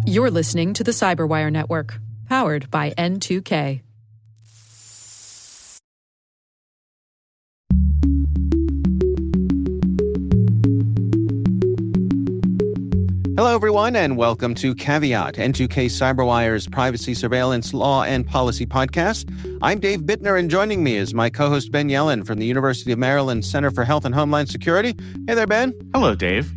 You're listening to the Cyberwire Network, powered by N2K. Hello, everyone, and welcome to Caveat, N2K Cyberwire's privacy surveillance law and policy podcast. I'm Dave Bittner, and joining me is my co-host Ben Yellen from the University of Maryland Center for Health and Homeland Security. Hey there, Ben. Hello, Dave.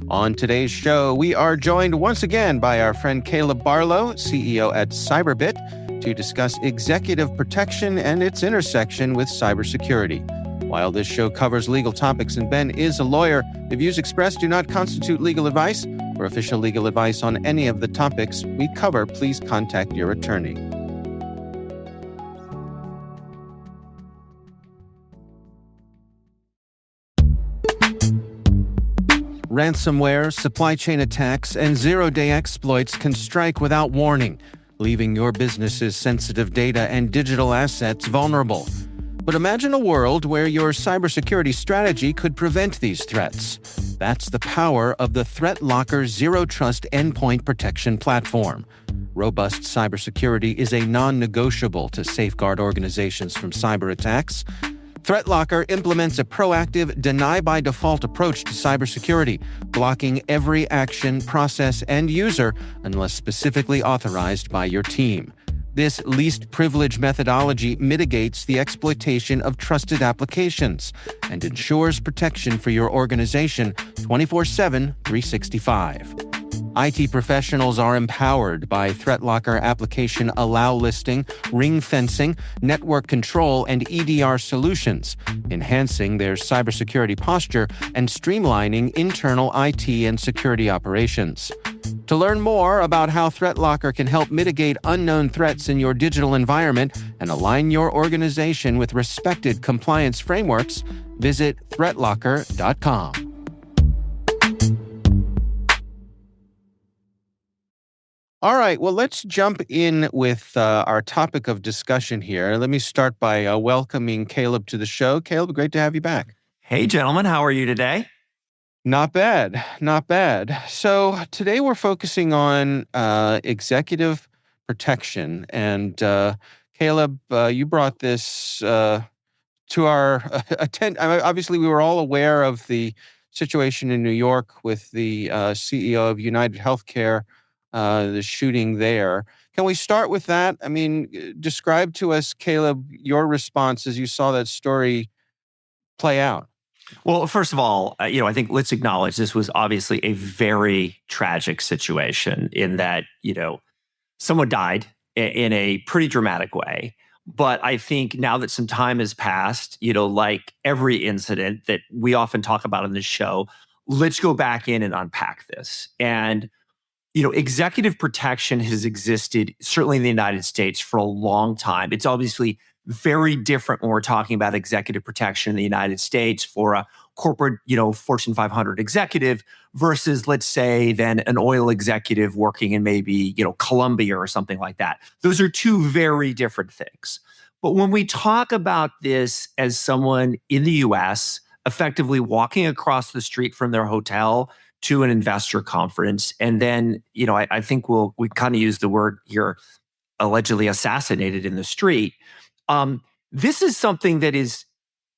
On today's show, we are joined once again by our friend Caleb Barlow, CEO at Cyberbit, to discuss executive protection and its intersection with cybersecurity. While this show covers legal topics and Ben is a lawyer, the views expressed do not constitute legal advice. For official legal advice on any of the topics we cover, please contact your attorney. Ransomware, supply chain attacks, and zero-day exploits can strike without warning, leaving your business's sensitive data and digital assets vulnerable. But imagine a world where your cybersecurity strategy could prevent these threats. That's the power of the ThreatLocker Zero Trust Endpoint Protection Platform. Robust cybersecurity is a non-negotiable to safeguard organizations from cyber attacks. ThreatLocker implements a proactive, deny-by-default approach to cybersecurity, blocking every action, process, and user unless specifically authorized by your team. This least privilege methodology mitigates the exploitation of trusted applications and ensures protection for your organization 24/7, 365. IT professionals are empowered by ThreatLocker application allow listing, ring fencing, network control, and EDR solutions, enhancing their cybersecurity posture and streamlining internal IT and security operations. To learn more about how ThreatLocker can help mitigate unknown threats in your digital environment and align your organization with respected compliance frameworks, visit threatlocker.com. All right, well, let's jump in with our topic of discussion here. Let me start by welcoming Caleb to the show. Caleb, great to have you back. Hey, gentlemen. How are you today? Not bad, not bad. So today we're focusing on executive protection. And Caleb, you brought this to our attention. Obviously, we were all aware of the situation in New York with the CEO of United Healthcare, the shooting there. Can we start with that? I mean, describe to us, Caleb, your response as you saw that story play out. Well, first of all, I think let's acknowledge this was obviously a very tragic situation in that, someone died in a pretty dramatic way. But I think now that some time has passed, like every incident that we often talk about on this show, let's go back in and unpack this. And executive protection has existed, certainly in the United States, for a long time. It's obviously very different when we're talking about executive protection in the United States for a corporate, Fortune 500 executive versus, let's say, then an oil executive working in maybe, Colombia or something like that. Those are two very different things. But when we talk about this as someone in the US effectively walking across the street from their hotel to an investor conference. And then, I think we kind of use the word here, allegedly assassinated in the street. This is something that is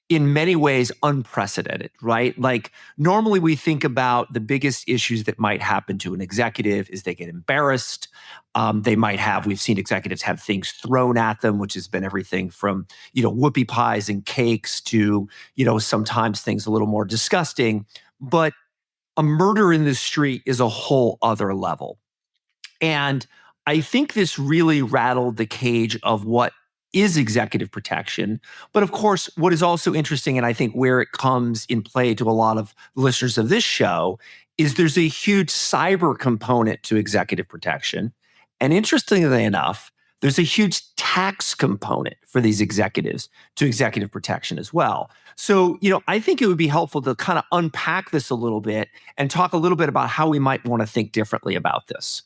in many ways unprecedented, right? Like normally we think about the biggest issues that might happen to an executive is they get embarrassed. We've seen executives have things thrown at them, which has been everything from, whoopie pies and cakes to, sometimes things a little more disgusting. But a murder in the street is a whole other level. And I think this really rattled the cage of what is executive protection. But of course, what is also interesting, and I think where it comes in play to a lot of listeners of this show, is there's a huge cyber component to executive protection. And interestingly enough, there's a huge tax component for these executives to executive protection as well. So, I think it would be helpful to kind of unpack this a little bit and talk a little bit about how we might want to think differently about this.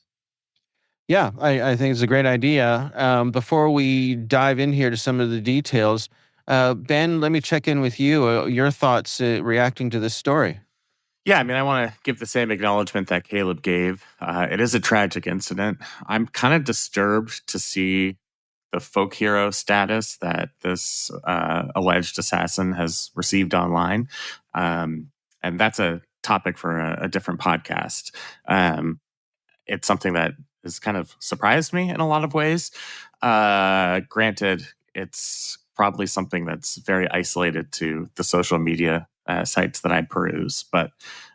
Yeah, I think it's a great idea. Before we dive in here to some of the details, Ben, let me check in with you. Your thoughts reacting to this story. Yeah, I mean, I want to give the same acknowledgement that Caleb gave. It is a tragic incident. I'm kind of disturbed to see the folk hero status that this alleged assassin has received online. And that's a topic for a different podcast. It's something that has kind of surprised me in a lot of ways. Granted, it's probably something that's very isolated to the social media sites that I peruse, but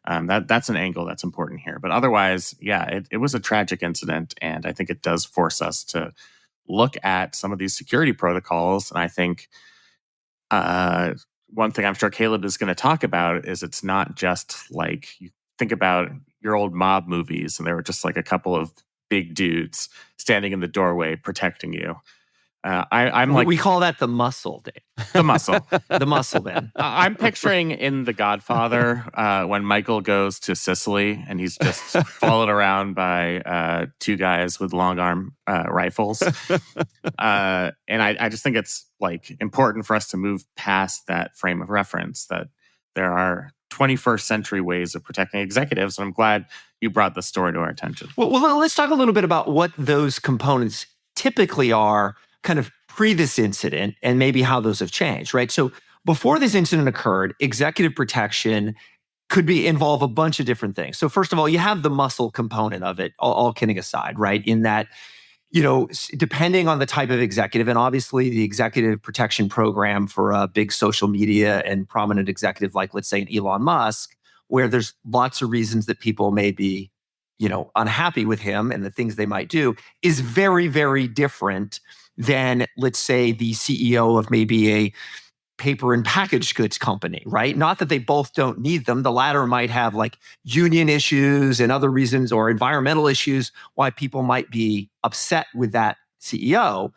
that's an angle that's important here. But otherwise, yeah, it was a tragic incident, and I think it does force us to look at some of these security protocols. And I think one thing I'm sure Caleb is going to talk about is it's not just like you think about your old mob movies and there were just like a couple of big dudes standing in the doorway protecting you. I'm like, we call that the muscle, Dave. The muscle. The muscle man. I'm picturing in The Godfather when Michael goes to Sicily and he's just followed around by two guys with long arm rifles. And I just think it's like important for us to move past that frame of reference that there are 21st century ways of protecting executives. And I'm glad you brought the story to our attention. Well, let's talk a little bit about what those components typically are kind of pre this incident and maybe how those have changed, right? So before this incident occurred, executive protection could involve a bunch of different things. So first of all, you have the muscle component of it, all kidding aside, right? In that, depending on the type of executive, and obviously the executive protection program for a big social media and prominent executive like, let's say, an Elon Musk, where there's lots of reasons that people may be, unhappy with him and the things they might do, is very, very different than, let's say, the CEO of maybe a paper and packaged goods company, right? Not that they both don't need them. The latter might have like union issues and other reasons or environmental issues why people might be upset with that CEO.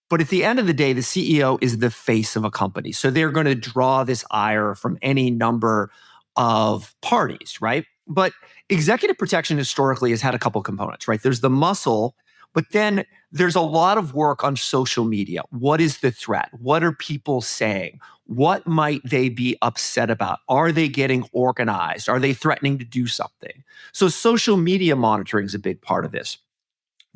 But at the end of the day, the CEO is the face of a company. So they're going to draw this ire from any number of parties, right? But executive protection historically has had a couple components, right? There's the muscle, but then there's a lot of work on social media. What is the threat? What are people saying? What might they be upset about? Are they getting organized? Are they threatening to do something? So social media monitoring is a big part of this.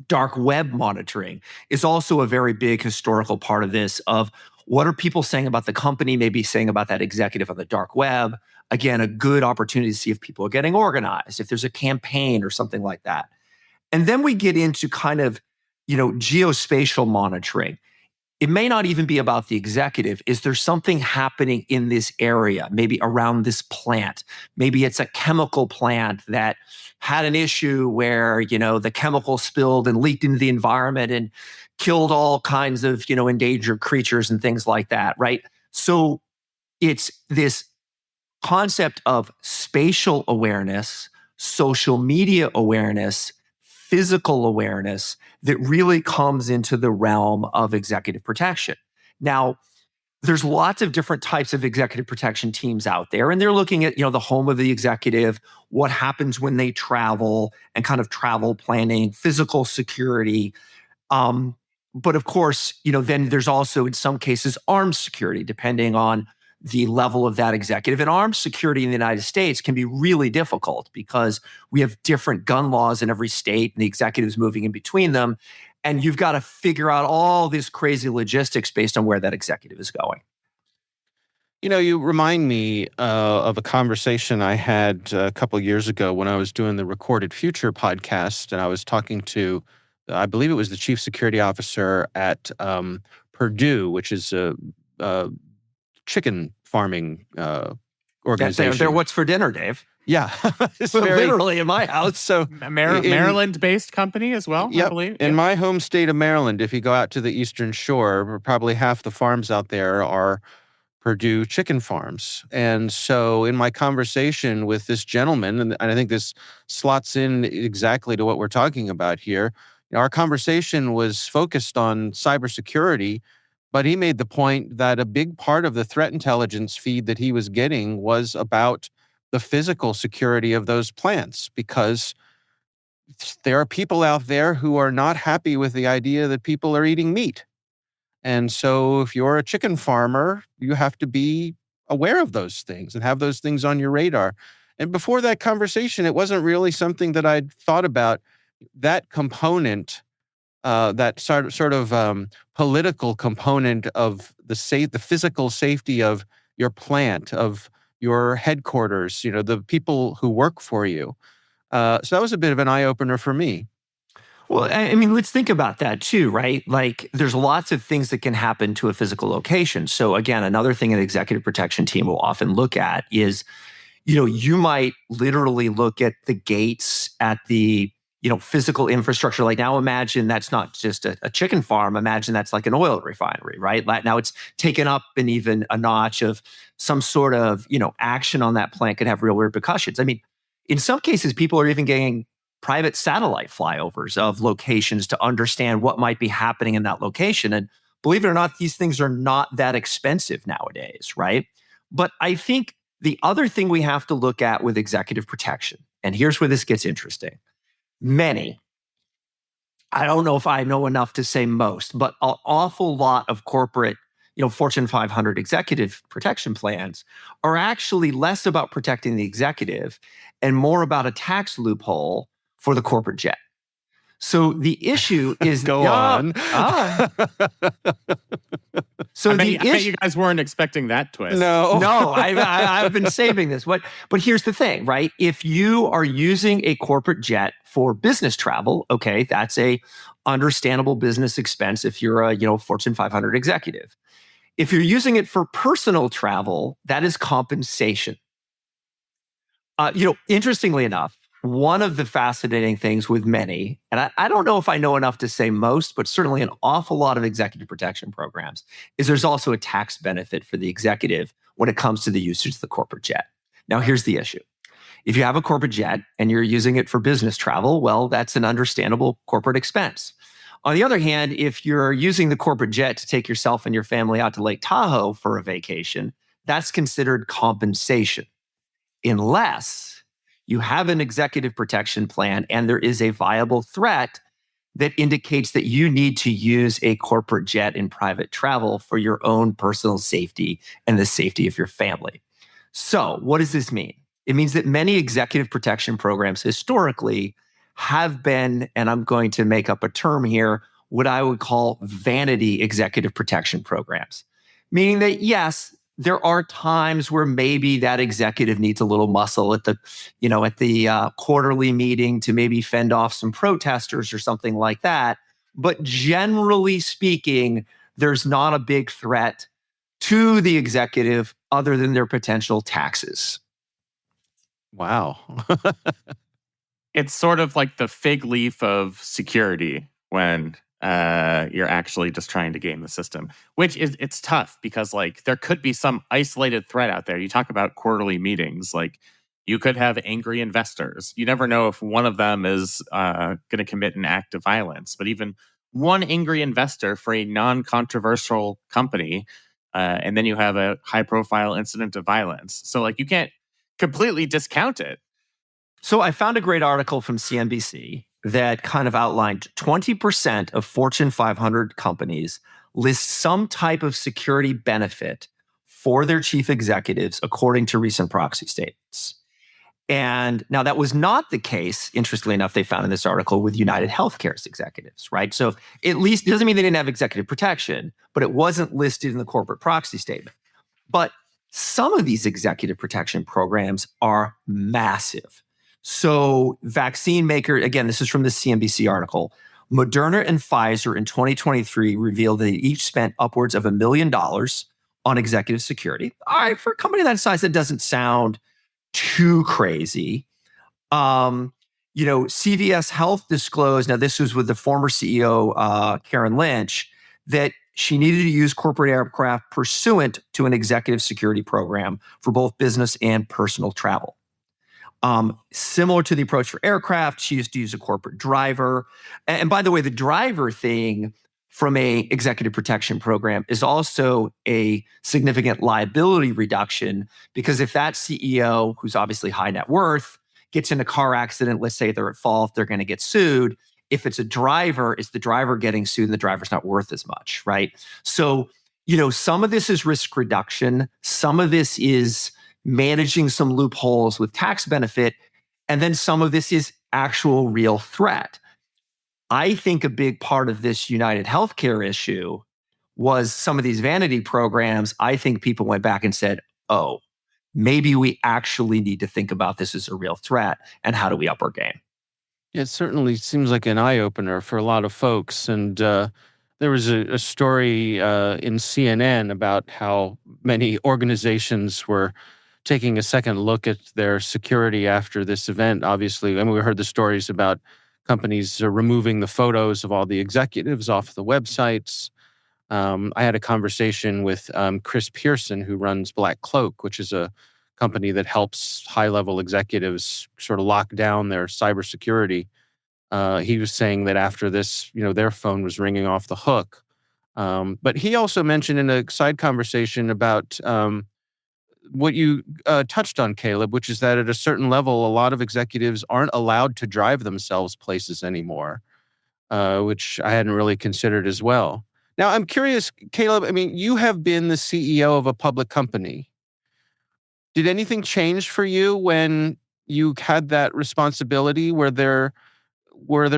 Dark web monitoring is also a very big historical part of this, of what are people saying about the company, maybe saying about that executive on the dark web. Again, a good opportunity to see if people are getting organized, if there's a campaign or something like that. And then we get into kind of, geospatial monitoring. It may not even be about the executive. Is there something happening in this area, maybe around this plant? Maybe it's a chemical plant that had an issue where, the chemical spilled and leaked into the environment and killed all kinds of, endangered creatures and things like that, right? So it's this concept of spatial awareness, social media awareness, physical awareness that really comes into the realm of executive protection. Now, there's lots of different types of executive protection teams out there, and they're looking at, the home of the executive, what happens when they travel, and kind of travel planning, physical security. But of course, then there's also in some cases armed security, depending on the level of that executive. And armed security in the United States can be really difficult because we have different gun laws in every state and the executive's moving in between them. And you've got to figure out all this crazy logistics based on where that executive is going. You remind me of a conversation I had a couple of years ago when I was doing the Recorded Future podcast, and I was talking to, I believe it was the chief security officer at Purdue, which is a chicken farming organization. They're what's for dinner, Dave. Yeah. Literally in my house. So Maryland-based company as well, yep, I believe. In my home state of Maryland, if you go out to the Eastern Shore, probably half the farms out there are Purdue chicken farms. And so in my conversation with this gentleman, and I think this slots in exactly to what we're talking about here, our conversation was focused on cybersecurity, but he made the point that a big part of the threat intelligence feed that he was getting was about the physical security of those plants, because there are people out there who are not happy with the idea that people are eating meat. And so if you're a chicken farmer, you have to be aware of those things and have those things on your radar. And before that conversation, it wasn't really something that I'd thought about. That component, that sort of political component of the physical safety of your plant, of your headquarters, the people who work for you. So that was a bit of an eye-opener for me. Well, I mean, let's think about that too, right? Like there's lots of things that can happen to a physical location. So again, another thing an executive protection team will often look at is, you might literally look at the gates at the, physical infrastructure. Like now imagine that's not just a chicken farm. Imagine that's like an oil refinery, right? Like now it's taken up an even a notch of some sort of, action on that plant could have real repercussions. I mean, in some cases, people are even getting private satellite flyovers of locations to understand what might be happening in that location. And believe it or not, these things are not that expensive nowadays, right? But I think the other thing we have to look at with executive protection, and here's where this gets interesting. Many, I don't know if I know enough to say most, but an awful lot of corporate, Fortune 500 executive protection plans are actually less about protecting the executive and more about a tax loophole for the corporate jet. So the issue is Go on. So I bet you guys weren't expecting that twist. No, I've been saving this. But here's the thing, right? If you are using a corporate jet for business travel, okay, that's a understandable business expense if you're a Fortune 500 executive. If you're using it for personal travel, that is compensation. Interestingly enough, one of the fascinating things with many, and I don't know if I know enough to say most, but certainly an awful lot of executive protection programs, is there's also a tax benefit for the executive when it comes to the usage of the corporate jet. Now, here's the issue. If you have a corporate jet and you're using it for business travel, well, that's an understandable corporate expense. On the other hand, if you're using the corporate jet to take yourself and your family out to Lake Tahoe for a vacation, that's considered compensation, unless you have an executive protection plan and there is a viable threat that indicates that you need to use a corporate jet in private travel for your own personal safety and the safety of your family. So what does this mean? It means that many executive protection programs historically have been, and I'm going to make up a term here, what I would call vanity executive protection programs. Meaning that, yes, there are times where maybe that executive needs a little muscle at the quarterly meeting to maybe fend off some protesters or something like that. But generally speaking, there's not a big threat to the executive other than their potential taxes. Wow. It's sort of like the fig leaf of security when you're actually just trying to game the system, which it's tough because like there could be some isolated threat out there. You talk about quarterly meetings, like you could have angry investors. You never know if one of them is going to commit an act of violence, but even one angry investor for a non-controversial company, and then you have a high-profile incident of violence. So like you can't completely discount it. So I found a great article from CNBC that kind of outlined 20% of Fortune 500 companies list some type of security benefit for their chief executives, according to recent proxy statements. And now that was not the case, interestingly enough, they found in this article with United Healthcare's executives, right? So at least it doesn't mean they didn't have executive protection, but it wasn't listed in the corporate proxy statement. But some of these executive protection programs are massive. So vaccine maker, again, this is from the CNBC article, Moderna and Pfizer in 2023 revealed that they each spent upwards of $1 million on executive security. All right, for a company that size, that doesn't sound too crazy. CVS Health disclosed, now this was with the former CEO, Karen Lynch, that she needed to use corporate aircraft pursuant to an executive security program for both business and personal travel. Similar to the approach for aircraft, she used to use a corporate driver. And by the way, the driver thing from a executive protection program is also a significant liability reduction, because if that CEO, who's obviously high net worth, gets in a car accident, let's say they're at fault, they're going to get sued. If it's a driver, it's the driver getting sued and the driver's not worth as much, right? So, some of this is risk reduction. Some of this is managing some loopholes with tax benefit, and then some of this is actual real threat. I think a big part of this United Healthcare issue was some of these vanity programs. I think people went back and said, oh, maybe we actually need to think about this as a real threat, and how do we up our game? It certainly seems like an eye-opener for a lot of folks. And there was a story in CNN about how many organizations were taking a second look at their security after this event. Obviously, I mean, we heard the stories about companies removing the photos of all the executives off the websites. I had a conversation with Chris Pearson, who runs Black Cloak, which is a company that helps high-level executives sort of lock down their cybersecurity. He was saying that after this, their phone was ringing off the hook. But he also mentioned in a side conversation about what you touched on, Caleb, which is that at a certain level, a lot of executives aren't allowed to drive themselves places anymore, which I hadn't really considered as well. Now, I'm curious, Caleb, I mean, you have been the CEO of a public company. Did anything change for you when you had that responsibility? Were there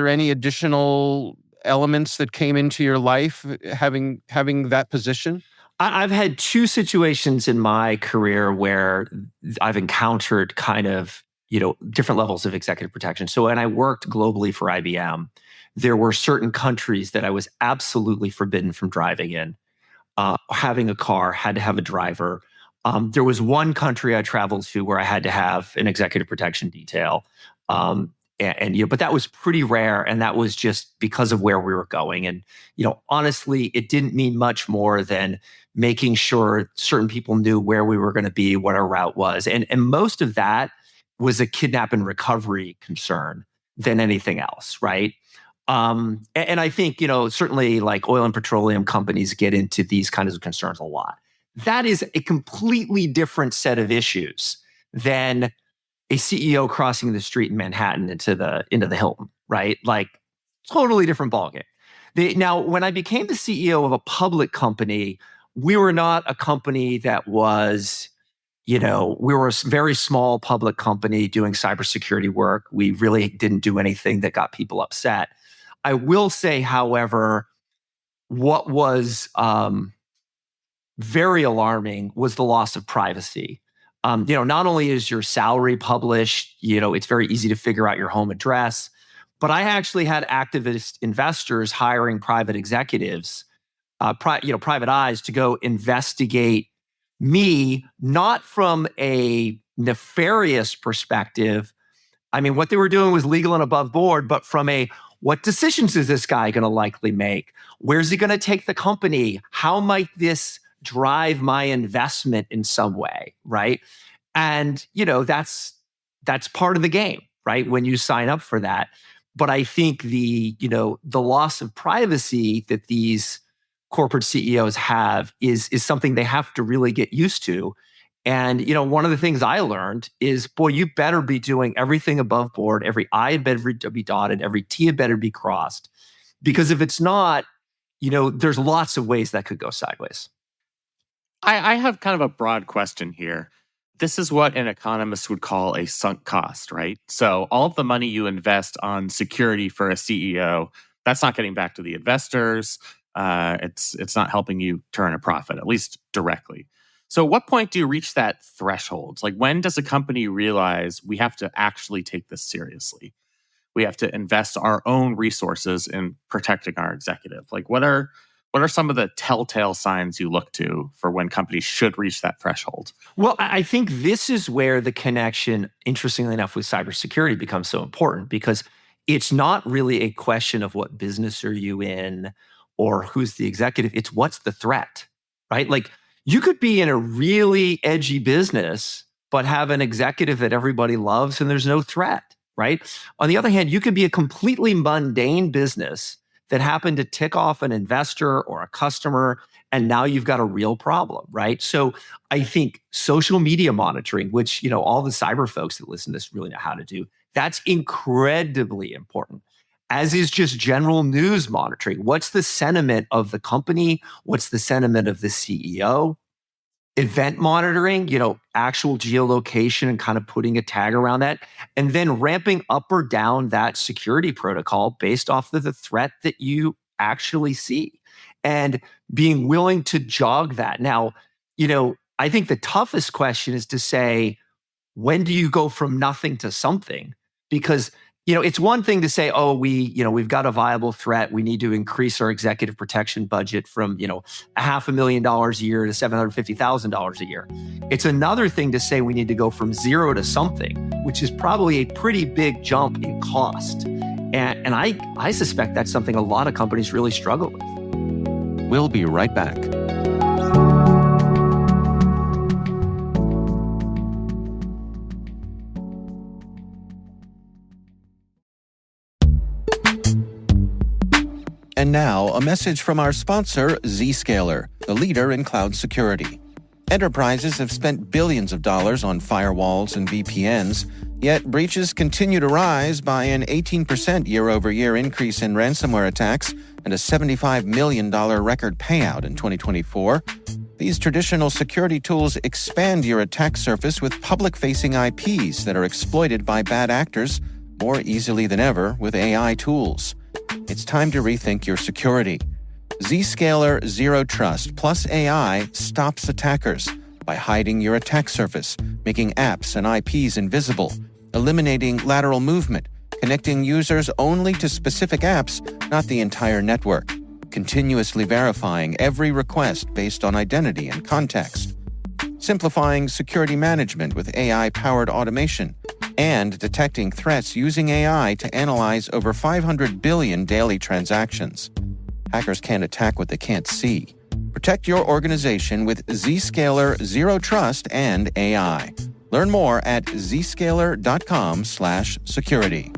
any additional elements that came into your life having that position? I've had two situations in my career where I've encountered kind of, different levels of executive protection. So when I worked globally for IBM, there were certain countries that I was absolutely forbidden from driving in. Having a car, had to have a driver. There was one country I traveled to where I had to have an executive protection detail. But that was pretty rare, and that was just because of where we were going. And, honestly, it didn't mean much more than making sure certain people knew where we were going to be, what our route was. And most of that was a kidnap and recovery concern than anything else, right? And I think, certainly like oil and petroleum companies get into these kinds of concerns a lot. That is a completely different set of issues than a CEO crossing the street in Manhattan into the Hilton, right? Like, totally different ballgame. Now, when I became the CEO of a public company, we were not a company that was, we were a very small public company doing cybersecurity work. We really didn't do anything that got people upset. I will say, however, what was very alarming was the loss of privacy. Not only is your salary published, it's very easy to figure out your home address, but I actually had activist investors hiring private executives, private eyes, to go investigate me, not from a nefarious perspective. I mean, what they were doing was legal and above board, but from a, what decisions is this guy going to likely make? Where's he going to take the company? How might this drive my investment in some way, right? And, that's part of the game, right? When you sign up for that. But I think the loss of privacy that these corporate CEOs have is something they have to really get used to. And, one of the things I learned is, boy, you better be doing everything above board. Every I had better be dotted, every T had better be crossed. Because if it's not, there's lots of ways that could go sideways. I have kind of a broad question here. This is what an economist would call a sunk cost, right? So all of the money you invest on security for a CEO, that's not getting back to the investors. It's not helping you turn a profit, at least directly. So at what point do you reach that threshold? Like, when does a company realize we have to actually take this seriously? We have to invest our own resources in protecting our executive. Like, what are some of the telltale signs you look to for when companies should reach that threshold? Well, I think this is where the connection, interestingly enough, with cybersecurity becomes so important, because it's not really a question of what business are you in or who's the executive. It's what's the threat, right? Like, you could be in a really edgy business, but have an executive that everybody loves and there's no threat, right? On the other hand, you could be a completely mundane business that happened to tick off an investor or a customer, and now you've got a real problem, right? So I think social media monitoring, which, all the cyber folks that listen to this really know how to do, that's incredibly important, as is just general news monitoring. What's the sentiment of the company? What's the sentiment of the CEO? event monitoring, actual geolocation and kind of putting a tag around that, and then ramping up or down that security protocol based off of the threat that you actually see and being willing to jog that. Now, I think the toughest question is to say, when do you go from nothing to something? Because it's one thing to say, oh, we've got a viable threat. We need to increase our executive protection budget from, $500,000 a year to $750,000 a year. It's another thing to say we need to go from zero to something, which is probably a pretty big jump in cost. And I suspect that's something a lot of companies really struggle with. We'll be right back. And now, a message from our sponsor, Zscaler, the leader in cloud security. Enterprises have spent billions of dollars on firewalls and VPNs, yet breaches continue to rise by an 18% year-over-year increase in ransomware attacks and a $75 million record payout in 2024. These traditional security tools expand your attack surface with public-facing IPs that are exploited by bad actors more easily than ever with AI tools. It's time to rethink your security. Zscaler Zero Trust plus AI stops attackers by hiding your attack surface, making apps and IPs invisible, eliminating lateral movement, connecting users only to specific apps, not the entire network, continuously verifying every request based on identity and context, simplifying security management with AI-powered automation, and detecting threats using AI to analyze over 500 billion daily transactions. Hackers can't attack what they can't see. Protect your organization with Zscaler Zero Trust and AI. Learn more at zscaler.com/security.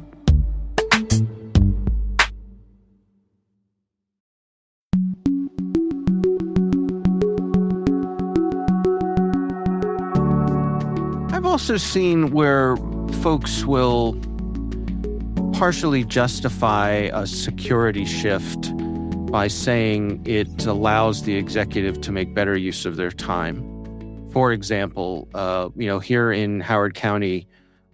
I've also seen where folks will partially justify a security shift by saying it allows the executive to make better use of their time. For example, here in Howard County,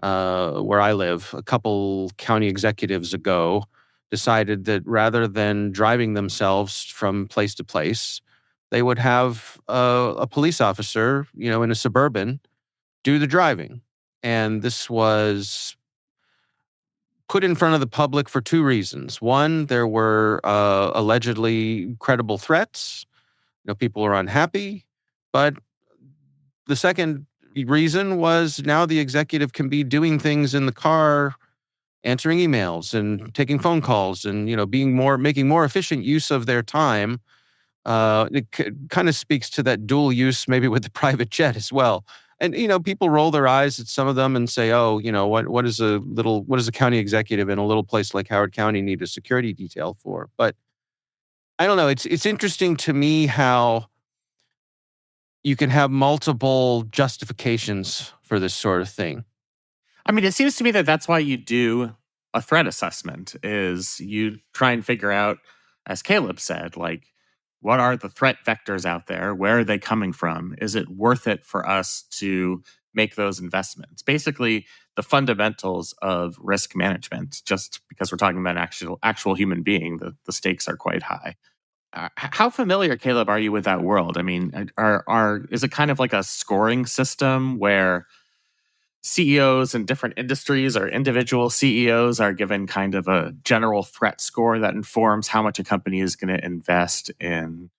where I live, a couple county executives ago decided that rather than driving themselves from place to place, they would have a police officer, in a Suburban do the driving. And this was put in front of the public for two reasons. One, there were allegedly credible threats. People are unhappy. But the second reason was now the executive can be doing things in the car, answering emails and taking phone calls and, making more efficient use of their time. It kind of speaks to that dual use, maybe with the private jet as well. And, people roll their eyes at some of them and say, oh, what does a county executive in a little place like Howard County need a security detail for? But I don't know. It's interesting to me how you can have multiple justifications for this sort of thing. I mean, it seems to me that that's why you do a threat assessment, is you try and figure out, as Caleb said, like, what are the threat vectors out there? Where are they coming from? Is it worth it for us to make those investments? Basically, the fundamentals of risk management. Just because we're talking about an actual human being, the stakes are quite high. How familiar, Caleb, are you with that world? I mean, is it kind of like a scoring system where CEOs in different industries or individual CEOs are given kind of a general threat score that informs how much a company is going to invest in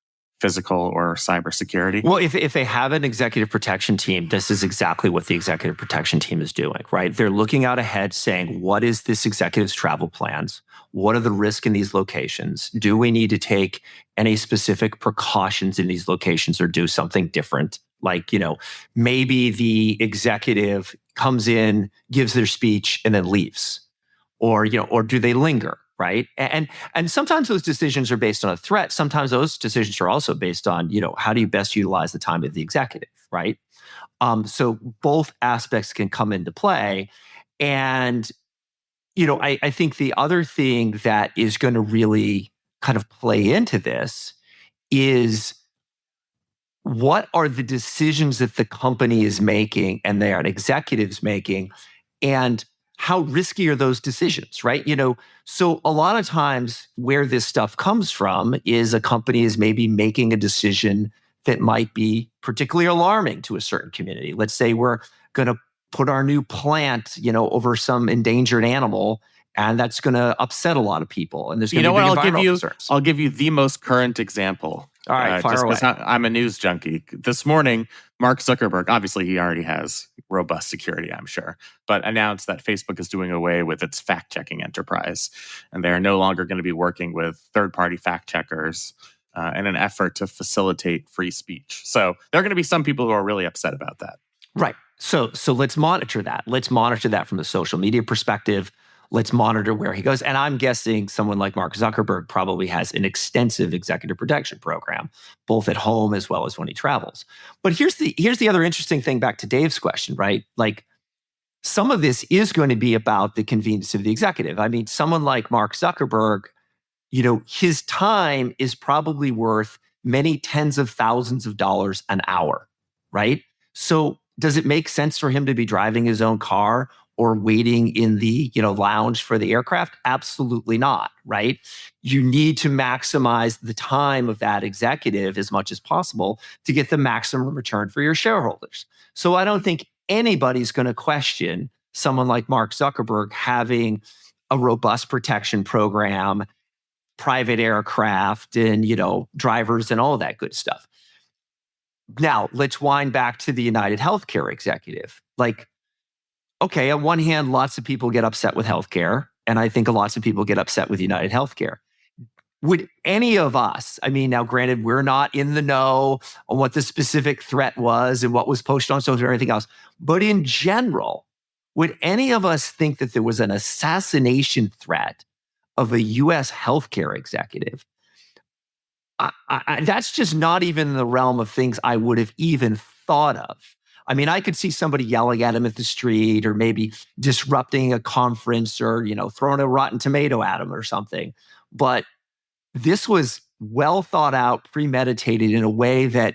physical or cybersecurity? Well, if they have an executive protection team, this is exactly what the executive protection team is doing, right? They're looking out ahead saying, what is this executive's travel plans? What are the risks in these locations? Do we need to take any specific precautions in these locations or do something different? Like, maybe the executive comes in, gives their speech, and then leaves. Or do they linger, right? And sometimes those decisions are based on a threat. Sometimes those decisions are also based on, how do you best utilize the time of the executive, right? So both aspects can come into play. And, I think the other thing that is going to really kind of play into this is what are the decisions that the company is making and their executives making, and how risky are those decisions, right? So a lot of times where this stuff comes from is a company is maybe making a decision that might be particularly alarming to a certain community. Let's say we're going to put our new plant, over some endangered animal, and that's going to upset a lot of people. And there's going to be big environmental concerns. I'll give you the most current example. All right, fire away. I'm a news junkie. This morning, Mark Zuckerberg, obviously he already has robust security, I'm sure, but announced that Facebook is doing away with its fact-checking enterprise. And they are no longer going to be working with third-party fact-checkers in an effort to facilitate free speech. So there are going to be some people who are really upset about that. Right. So let's monitor that. Let's monitor that from the social media perspective. Let's monitor where he goes. And I'm guessing someone like Mark Zuckerberg probably has an extensive executive protection program, both at home as well as when he travels. But here's the other interesting thing back to Dave's question, right? Like, some of this is going to be about the convenience of the executive. I mean, someone like Mark Zuckerberg, his time is probably worth many tens of thousands of dollars an hour, right? So does it make sense for him to be driving his own car or waiting in the lounge for the aircraft? Absolutely not, right? You need to maximize the time of that executive as much as possible to get the maximum return for your shareholders. So I don't think anybody's going to question someone like Mark Zuckerberg having a robust protection program, private aircraft, and drivers and all that good stuff. Now, let's wind back to the United Healthcare executive. Like, okay, on one hand, lots of people get upset with healthcare, and I think lots of people get upset with United Healthcare. Would any of us, now granted, we're not in the know on what the specific threat was and what was posted on social or anything else, but in general, would any of us think that there was an assassination threat of a U.S. healthcare executive? That's just not even in the realm of things I would have even thought of. I could see somebody yelling at him at the street, or maybe disrupting a conference, or, throwing a rotten tomato at him or something. But this was well thought out, premeditated in a way that,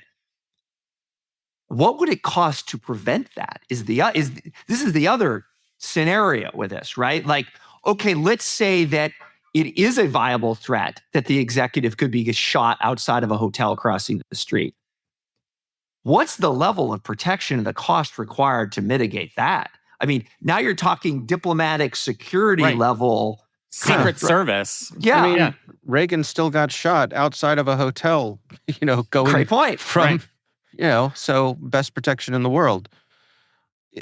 what would it cost to prevent that? This is the other scenario with this, right? Like, okay, let's say that it is a viable threat that the executive could be shot outside of a hotel crossing the street. What's the level of protection and the cost required to mitigate that? Now you're talking diplomatic security level. Secret Service. Yeah. Reagan still got shot outside of a hotel, going Great point. from, so best protection in the world.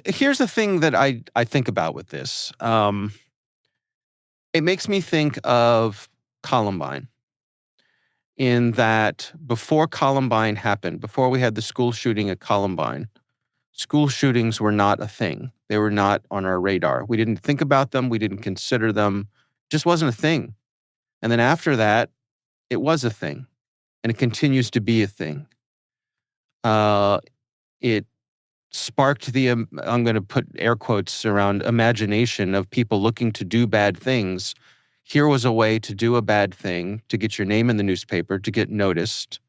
Here's the thing that I think about with this. It makes me think of Columbine, in that before Columbine happened, before we had the school shooting at Columbine, school shootings were not a thing. They were not on our radar. We didn't think about them. We didn't consider them. It just wasn't a thing. And then after that, it was a thing, and it continues to be a thing. It sparked the, I'm going to put air quotes around, imagination of people looking to do bad things. Here was a way to do a bad thing, to get your name in the newspaper, to get noticed.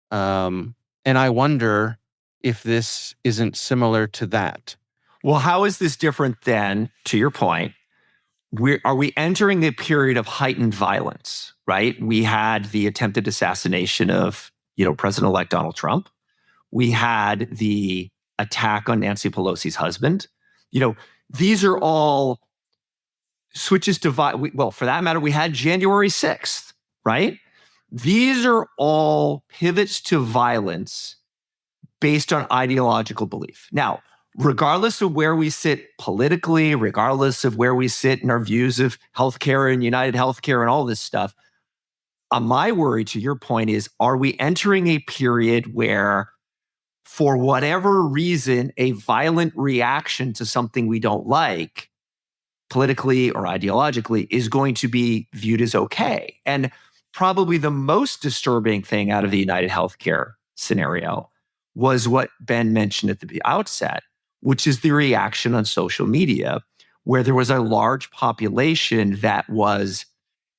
And I wonder if this isn't similar to that. Well, how is this different then, to your point? Are we entering a period of heightened violence, right? We had the attempted assassination of, President-elect Donald Trump. We had the attack on Nancy Pelosi's husband. These are all switches to for that matter, we had January 6th, right? These are all pivots to violence based on ideological belief. Now, regardless of where we sit politically, regardless of where we sit in our views of healthcare and United Healthcare and all this stuff, my worry, to your point, is, are we entering a period where, for whatever reason, a violent reaction to something we don't like, politically or ideologically, is going to be viewed as okay? And probably the most disturbing thing out of the United Healthcare scenario was what Ben mentioned at the outset, which is the reaction on social media, where there was a large population that was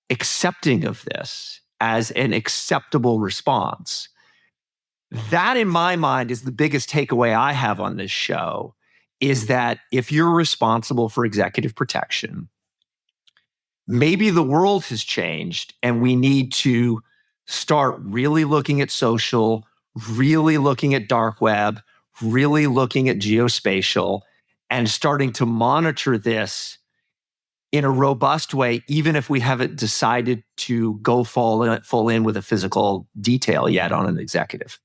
accepting of this as an acceptable response. That, in my mind, is the biggest takeaway I have on this show, is that if you're responsible for executive protection, maybe the world has changed and we need to start really looking at social, really looking at dark web, really looking at geospatial, and starting to monitor this in a robust way, even if we haven't decided to go full in with a physical detail yet on an executive.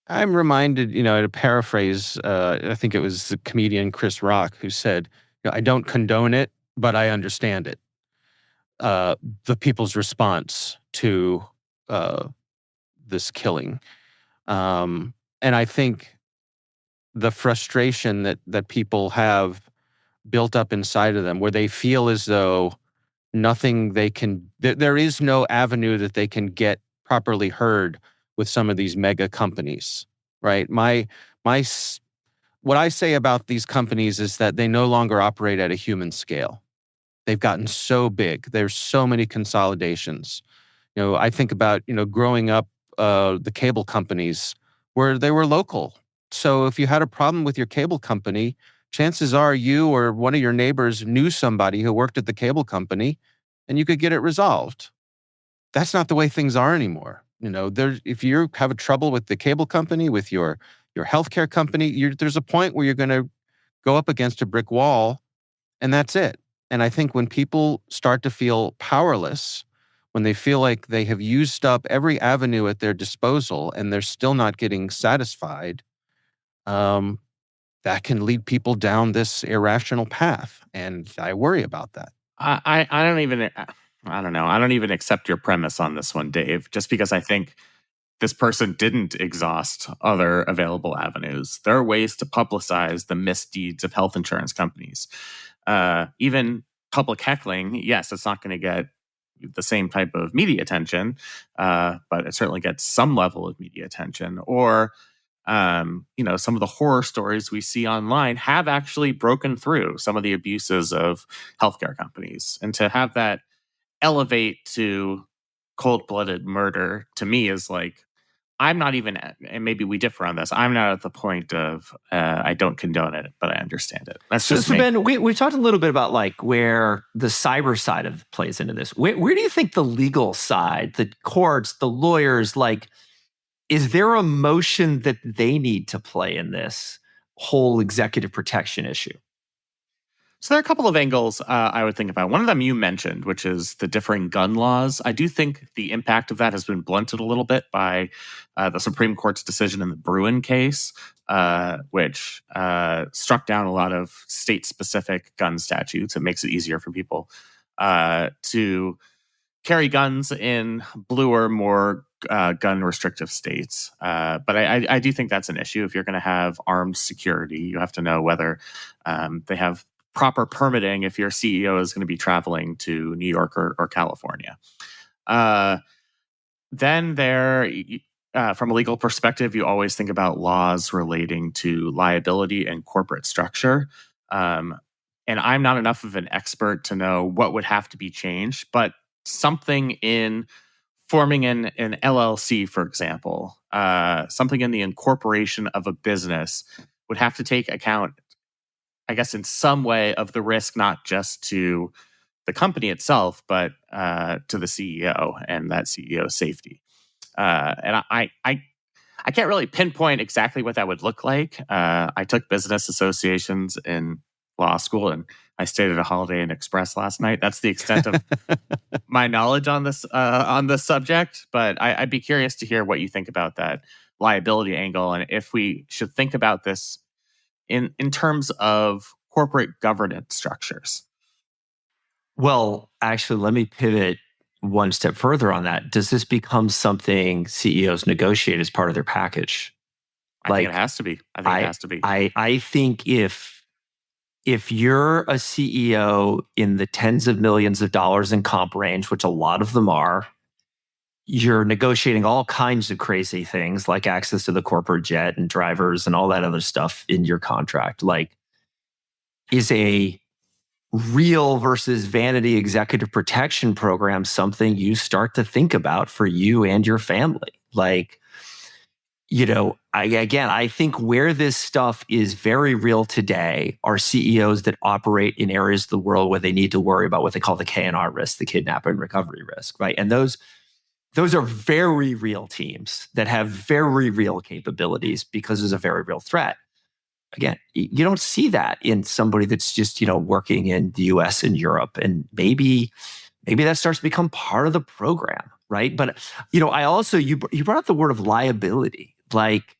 I'm reminded, to paraphrase, I think it was the comedian Chris Rock who said, I don't condone it, but I understand it. The people's response to this killing. And I think the frustration that people have built up inside of them, where they feel as though there is no avenue that they can get properly heard with some of these mega companies, right? What I say about these companies is that they no longer operate at a human scale. They've gotten so big. There's so many consolidations. I think about, growing up, the cable companies where they were local. So if you had a problem with your cable company, chances are you or one of your neighbors knew somebody who worked at the cable company and you could get it resolved. That's not the way things are anymore. If you have a trouble with the cable company, with your healthcare company, there's a point where you're going to go up against a brick wall, and that's it. And I think when people start to feel powerless, when they feel like they have used up every avenue at their disposal and they're still not getting satisfied, that can lead people down this irrational path. And I worry about that. I don't even, I don't know. I don't even accept your premise on this one, Dave, just because I think this person didn't exhaust other available avenues. There are ways to publicize the misdeeds of health insurance companies. Even public heckling, yes, it's not going to get the same type of media attention, but it certainly gets some level of media attention. Or, some of the horror stories we see online have actually broken through some of the abuses of healthcare companies. And to have that elevate to cold-blooded murder, to me, is like, I'm not even, and maybe we differ on this, I'm not at the point of, I don't condone it, but I understand it. That's just so me. Ben, we talked a little bit about where the cyber side of plays into this. Where do you think the legal side, the courts, the lawyers, is there a motion that they need to play in this whole executive protection issue? So there are a couple of angles I would think about. One of them you mentioned, which is the differing gun laws. I do think the impact of that has been blunted a little bit by the Supreme Court's decision in the Bruin case, which struck down a lot of state-specific gun statutes. It makes it easier for people to carry guns in bluer, more gun-restrictive states. But I do think that's an issue. If you're going to have armed security, you have to know whether they have proper permitting if your CEO is going to be traveling to New York or California. Then from a legal perspective, you always think about laws relating to liability and corporate structure. And I'm not enough of an expert to know what would have to be changed, but something in forming an LLC, for example, something in the incorporation of a business would have to take account, I guess, in some way of the risk, not just to the company itself, but to the CEO and that CEO's safety. And I can't really pinpoint exactly what that would look like. I took business associations in law school, and I stayed at a Holiday Inn Express last night. That's the extent of my knowledge on this subject. But I'd be curious to hear what you think about that liability angle, and if we should think about this in terms of corporate governance structures. Well, actually, let me pivot one step further on that. Does this become something CEOs negotiate as part of their package? I think it has to be. I think if you're a CEO in the tens of millions of dollars in comp range, which a lot of them are, you're negotiating all kinds of crazy things like access to the corporate jet and drivers and all that other stuff in your contract. Is a real versus vanity executive protection program something you start to think about for you and your family? I think where this stuff is very real today are CEOs that operate in areas of the world where they need to worry about what they call the K&R risk, the kidnap and recovery risk, right? And those are very real teams that have very real capabilities because there's a very real threat. Again, you don't see that in somebody that's just, working in the US and Europe. And maybe that starts to become part of the program, right? But, I also, you brought up the word of liability. Like,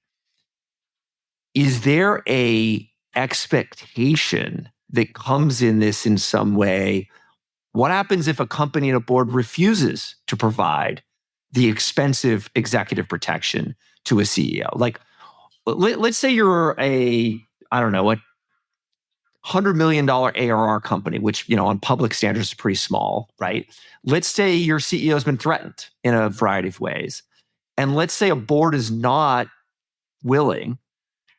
is there a expectation that comes in this in some way? What happens if a company and a board refuses to provide the expensive executive protection to a CEO? Like, let's say you're a $100 million ARR company, which, on public standards is pretty small, right? Let's say your CEO has been threatened in a variety of ways. And let's say a board is not willing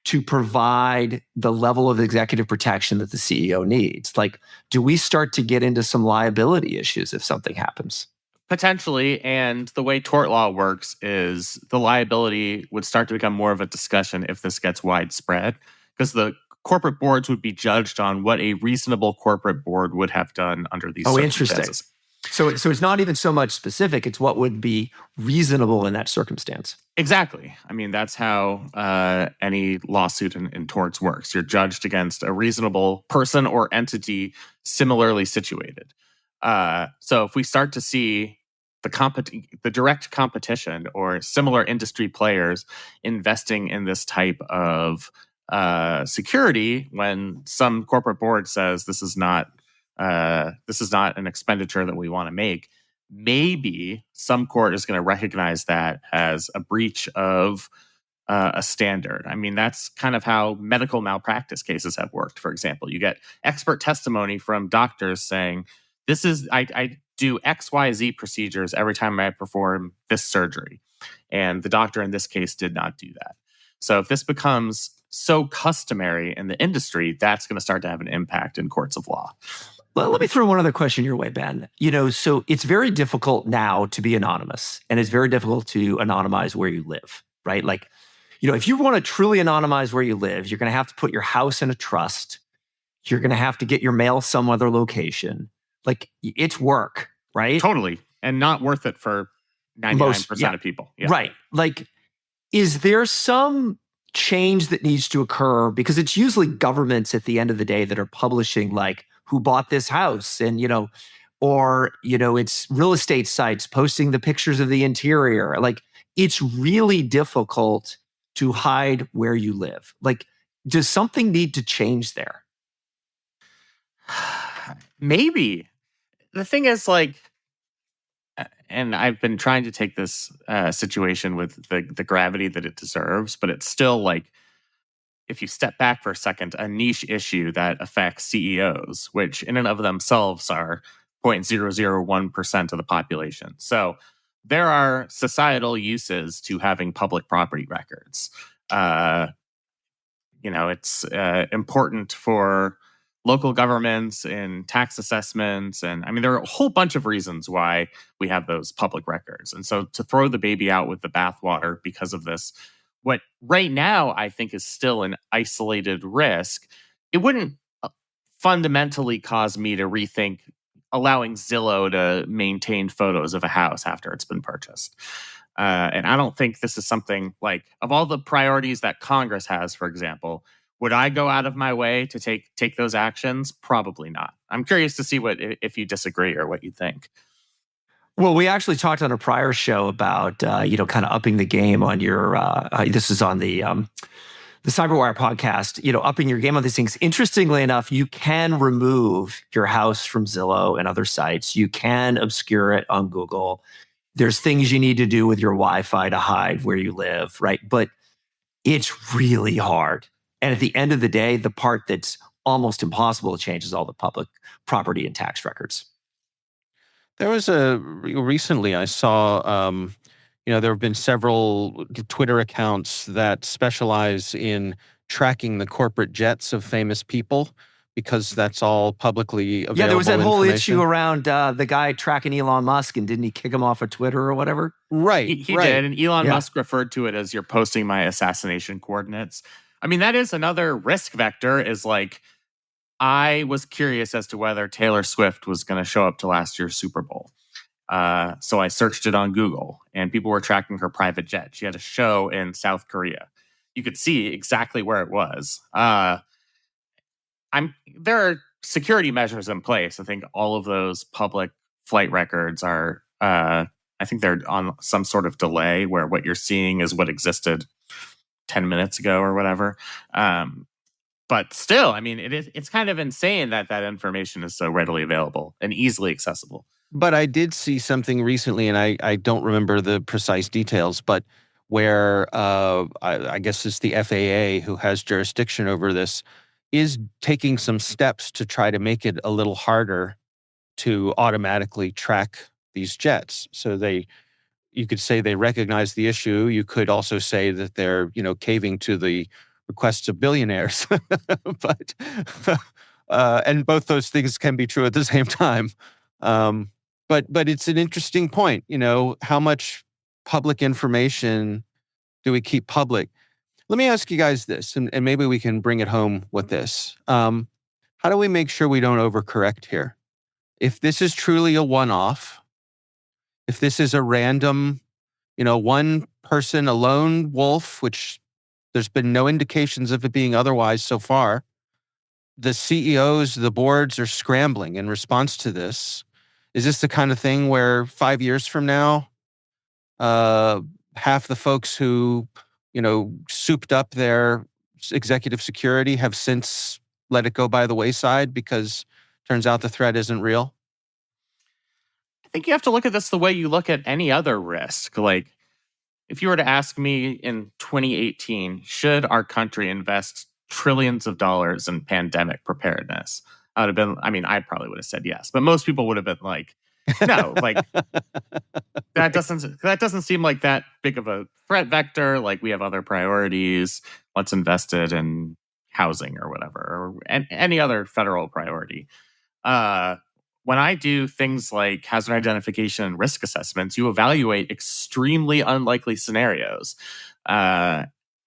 to provide the level of executive protection that the CEO needs. Like, do we start to get into some liability issues if something happens? Potentially. And the way tort law works is the liability would start to become more of a discussion if this gets widespread, because the corporate boards would be judged on what a reasonable corporate board would have done under these circumstances. Interesting. So it's not even so much specific, it's what would be reasonable in that circumstance. Exactly. I mean, that's how any lawsuit in torts works. You're judged against a reasonable person or entity similarly situated. So if we start to see the direct competition or similar industry players investing in this type of security, when some corporate board says this is not an expenditure that we want to make, maybe some court is going to recognize that as a breach of a standard. I mean, that's kind of how medical malpractice cases have worked. For example, you get expert testimony from doctors saying, I do XYZ procedures every time I perform this surgery. And the doctor in this case did not do that. So if this becomes so customary in the industry, that's going to start to have an impact in courts of law. Well, let me throw one other question your way, Ben. So it's very difficult now to be anonymous, and it's very difficult to anonymize where you live, right? Like, if you want to truly anonymize where you live, you're going to have to put your house in a trust. You're going to have to get your mail some other location. Like, it's work, right? Totally. And not worth it for 99% of people. Yeah. Right. Like, is there some change that needs to occur? Because it's usually governments at the end of the day that are publishing, like, who bought this house, and it's real estate sites posting the pictures of the interior. Like, it's really difficult to hide where you live. Like, does something need to change there? Maybe. The thing is, like, and I've been trying to take this situation with the gravity that it deserves, but it's still, like, if you step back for a second, a niche issue that affects CEOs, which in and of themselves are 0.001% of the population. So there are societal uses to having public property records. It's important for local governments and tax assessments. And I mean, there are a whole bunch of reasons why we have those public records. And so to throw the baby out with the bathwater because of this, what right now I think is still an isolated risk, it wouldn't fundamentally cause me to rethink allowing Zillow to maintain photos of a house after it's been purchased. And I don't think this is something like, of all the priorities that Congress has, for example, would I go out of my way to take those actions? Probably not. I'm curious to see if you disagree or what you think. Well, we actually talked on a prior show about, kind of upping the game on your, this is on the Cyberwire podcast, upping your game on these things. Interestingly enough, you can remove your house from Zillow and other sites. You can obscure it on Google. There's things you need to do with your Wi-Fi to hide where you live, right? But it's really hard. And at the end of the day, the part that's almost impossible to change is all the public property and tax records. There was recently I saw, there have been several Twitter accounts that specialize in tracking the corporate jets of famous people, because that's all publicly available. Yeah, there was that whole information. issue around the guy tracking Elon Musk, and didn't he kick him off of Twitter or whatever? Right. He right. did, and Elon Yeah. Musk referred to it as you're posting my assassination coordinates. I mean, that is another risk vector, is like, I was curious as to whether Taylor Swift was going to show up to last year's Super Bowl. So I searched it on Google, and people were tracking her private jet. She had a show in South Korea. You could see exactly where it was. There are security measures in place. I think all of those public flight records are, I think they're on some sort of delay where what you're seeing is what existed 10 minutes ago or whatever. But still, I mean, it's kind of insane that that information is so readily available and easily accessible. But I did see something recently, and I don't remember the precise details, but where I guess it's the FAA, who has jurisdiction over this, is taking some steps to try to make it a little harder to automatically track these jets. So you could say they recognize the issue. You could also say that they're, caving to the requests of billionaires. But and both those things can be true at the same time. But it's an interesting point. How much public information do we keep public? Let me ask you guys this, and maybe we can bring it home with this. How do we make sure we don't overcorrect here? If this is truly a one-off, if this is a random, one person, a lone wolf, which there's been no indications of it being otherwise so far, the CEOs, the boards are scrambling in response to this. Is this the kind of thing where 5 years from now, half the folks who, souped up their executive security have since let it go by the wayside because turns out the threat isn't real? I think you have to look at this the way you look at any other risk. Like, if you were to ask me in 2018, should our country invest trillions of dollars in pandemic preparedness? I probably would have said yes, but most people would have been like, no, like that doesn't seem like that big of a threat vector. Like, we have other priorities. Let's invest it in housing or whatever, or any other federal priority. When I do things like hazard identification and risk assessments, you evaluate extremely unlikely scenarios.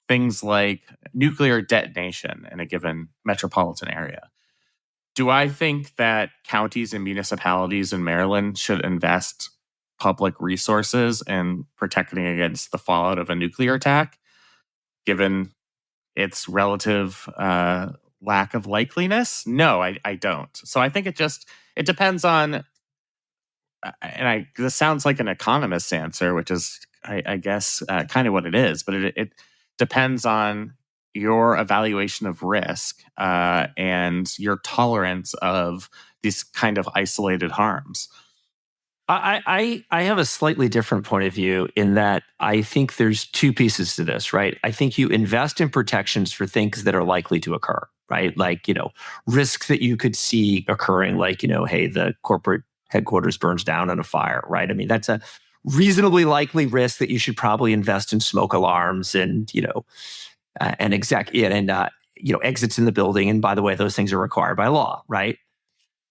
Things like nuclear detonation in a given metropolitan area. Do I think that counties and municipalities in Maryland should invest public resources in protecting against the fallout of a nuclear attack, given its relative lack of likeliness? No, I don't. So I think it depends on, this sounds like an economist's answer, which is, I guess, kind of what it is, but it depends on your evaluation of risk and your tolerance of these kind of isolated harms. I have a slightly different point of view in that I think there's two pieces to this, right? I think you invest in protections for things that are likely to occur, right? Like, risks that you could see occurring, like, hey, the corporate headquarters burns down in a fire, right? I mean, that's a reasonably likely risk that you should probably invest in smoke alarms and, exits in the building. And by the way, those things are required by law, right?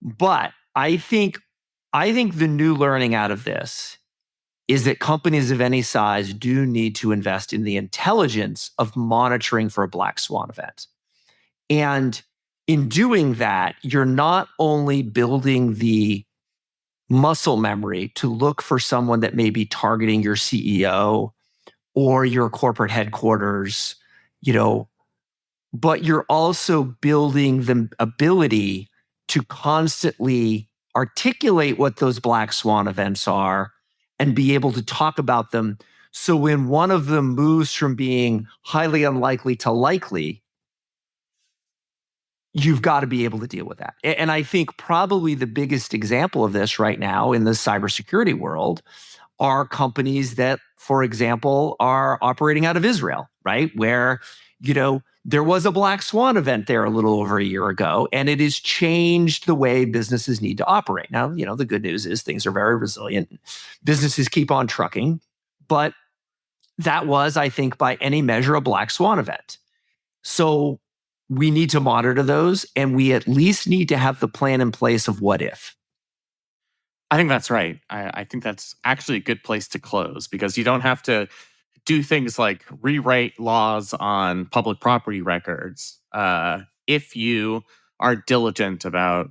But I think the new learning out of this is that companies of any size do need to invest in the intelligence of monitoring for a black swan event. And in doing that, you're not only building the muscle memory to look for someone that may be targeting your CEO or your corporate headquarters, but you're also building the ability to constantly articulate what those black swan events are and be able to talk about them. So when one of them moves from being highly unlikely to likely, you've got to be able to deal with that. And I think probably the biggest example of this right now in the cybersecurity world are companies that, for example, are operating out of Israel, right? Where, there was a black swan event there a little over a year ago, and it has changed the way businesses need to operate. Now, the good news is things are very resilient. Businesses keep on trucking, but that was, I think, by any measure, a black swan event. So we need to monitor those, and we at least need to have the plan in place of what if. I think that's right. I think that's actually a good place to close, because you don't have to do things like rewrite laws on public property records if you are diligent about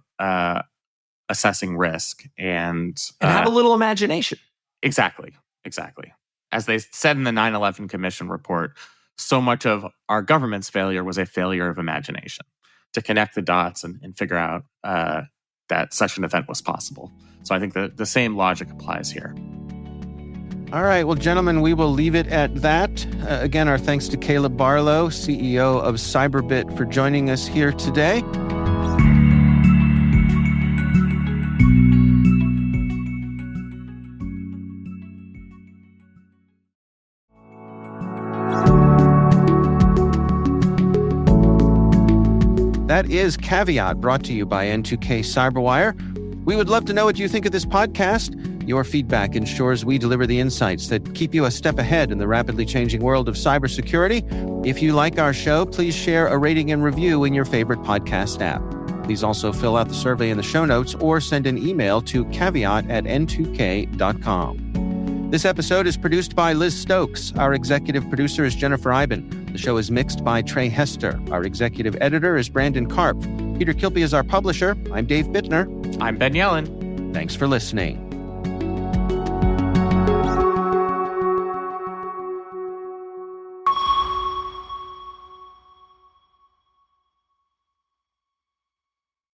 assessing risk and have a little imagination. Exactly. As they said in the 9/11 Commission report, so much of our government's failure was a failure of imagination to connect the dots and figure out that such an event was possible. So I think the same logic applies here. All right. Well, gentlemen, we will leave it at that. Again, our thanks to Caleb Barlow, CEO of Cyberbit, for joining us here today. That is Caveat, brought to you by N2K Cyberwire. We would love to know what you think of this podcast. Your feedback ensures we deliver the insights that keep you a step ahead in the rapidly changing world of cybersecurity. If you like our show, please share a rating and review in your favorite podcast app. Please also fill out the survey in the show notes or send an email to caveat@n2k.com. This episode is produced by Liz Stokes. Our executive producer is Jennifer Iben. The show is mixed by Trey Hester. Our executive editor is Brandon Karpf. Peter Kilpie is our publisher. I'm Dave Bittner. I'm Ben Yellen. Thanks for listening.